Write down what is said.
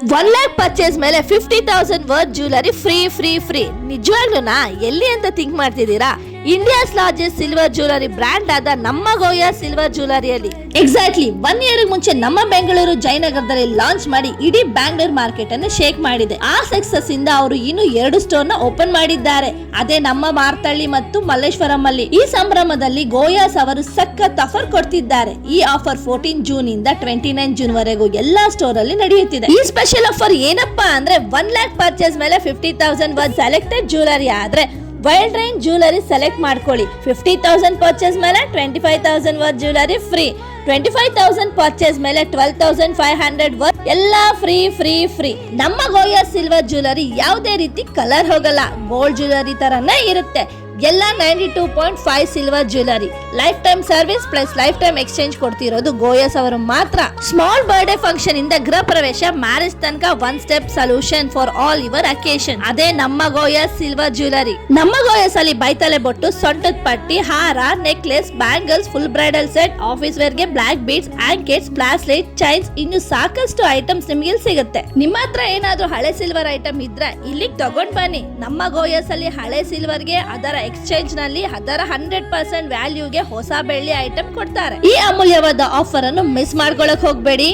1 lakh purchase ಮೇಲೆ 50,000 worth jewellery free. ನಿಜವಾಗ್ಲೂನಾ? ಎಲ್ಲಿ ಅಂತ ಥಿಂಕ್ ಮಾಡ್ತಿದ್ದೀರಾ? India's largest silver jewellery brand ಆದ ನಮ್ಮ ಗೋಯಾ ಸಿಲ್ವರ್ ಜ್ಯುವೆಲರಿಯಲ್ಲಿ ಎಕ್ಸಾಕ್ಟ್ಲಿ 1 ಇಯರ್ ಮುಂಚೆ ನಮ್ಮ ಬೆಂಗಳೂರು ಜಯನಗರದಲ್ಲಿ ಲಾಂಚ್ ಮಾಡಿ ಇಡೀ ಬ್ಯಾಂಗ್ಳೂರ್ ಮಾರ್ಕೆಟ್ ಅನ್ನು ಶೇಕ್ ಮಾಡಿದೆ. ಆ ಸಕ್ಸಸ್ ಇಂದ ಅವರು ಇನ್ನು 2 ಸ್ಟೋರ್ ನ ಓಪನ್ ಮಾಡಿದ್ದಾರೆ. ಅದೇ ನಮ್ಮ ಮಾರ್ತಳ್ಳಿ ಮತ್ತು ಮಲ್ಲೇಶ್ವರಂ ಅಲ್ಲಿ. ಈ ಸಂಭ್ರಮದಲ್ಲಿ ಗೋಯಾಸ್ ಅವರು ಸಖತ್ ಆಫರ್ ಕೊಡ್ತಿದ್ದಾರೆ. ಈ ಆಫರ್ 14 ಜೂನ್ ಇಂದ 29 ಜೂನ್ ವರೆಗೂ ಎಲ್ಲಾ ಸ್ಟೋರ್ ಅಲ್ಲಿ ನಡೆಯುತ್ತಿದೆ. ಈ ಸ್ಪೆಷಲ್ ಆಫರ್ ಏನಪ್ಪಾ ಅಂದ್ರೆ 1 lakh ಪರ್ಚೇಸ್ ಮೇಲೆ 50,000 ವರ್ತ್ ಸೆಲೆಕ್ಟೆಡ್ ಜ್ಯುವೆಲರಿ ಆದ್ರೆ ವೈಲ್ಡ್ ರೇಂಜ್ ಜ್ಯುವೆಲರಿ ಸೆಲೆಕ್ಟ್ ಮಾಡ್ಕೊಳ್ಳಿ. 50,000 ಪರ್ಚೇಸ್ ಮೇಲೆ 25,000 ವರ್ತ್ ಜ್ಯುವೆಲರಿ ಫ್ರೀ. 25,000 ಪರ್ಚೇಸ್ ಮೇಲೆ 12,500 ವರ್ತ್ ಎಲ್ಲ ಫ್ರೀ. ನಮ್ಮ ಗೋಯಾ ಸಿಲ್ವರ್ ಜ್ಯುವೆಲರಿ ಯಾವುದೇ ರೀತಿ ಕಲರ್ ಹೋಗಲ್ಲ, ಗೋಲ್ಡ್ ಜ್ಯುವೆಲರಿ ತರನೇ ಇರುತ್ತೆ. ಎಲ್ಲ 92.5 silver jewellery. Lifetime service plus lifetime exchange ಕೊಡ್ತಿರೋದು ಗೋಯಾಸ್ ಅವರು ಮಾತ್ರ. ಸ್ಮಾಲ್ ಬರ್ಡೇ ಫಂಕ್ಷನ್ ಇಂದ ಗೃಹ ಪ್ರವೇಶ, ಮ್ಯಾರೇಜ್ ತನಕ 1 step solution for all your occasion. ಅದೇ ನಮ್ಮ ಗೋಯಾಸ್ ಸಿಲ್ವರ್ ಜ್ಯುವೆಲರಿ. ನಮ್ಮ ಗೋಯಾಸ್ ಅಲ್ಲಿ ಬೈತಲೆ ಬೊಟ್ಟು, ಸೊಂಟದ ಪಟ್ಟಿ, ಹಾರ, necklace, bangles, full bridal set, office wear ಗೆ black beads, anklets, bracelet, chains, ಇನ್ನು ಸಾಕಷ್ಟು ಐಟಮ್ಸ್ ನಿಮಗೆ ಸಿಗುತ್ತೆ. ನಿಮ್ಮ ಹತ್ರ ಏನಾದ್ರೂ ಹಳೆ ಸಿಲ್ವರ್ ಐಟಮ್ ಇದ್ರೆ ಇಲ್ಲಿಗೆ ತಗೊಂಡ್ ಬನ್ನಿ. ನಮ್ಮ ಗೋಯಾಸ್ ಅಲ್ಲಿ ಹಳೆ ಸಿಲ್ವರ್ ಗೆ ಅದರ ಎಕ್ಸ್ಚೇಂಜ್ ನಲ್ಲಿ ಅದರ 100% ವ್ಯಾಲ್ಯೂಗೆ ಹೊಸ ಬೆಳ್ಳಿ ಐಟಮ್ ಕೊಡ್ತಾರೆ. ಈ ಅಮೂಲ್ಯವಾದ ಆಫರ್ ಅನ್ನು ಮಿಸ್ ಮಾಡ್ಕೊಳಕ್ ಹೋಗ್ಬೇಡಿ.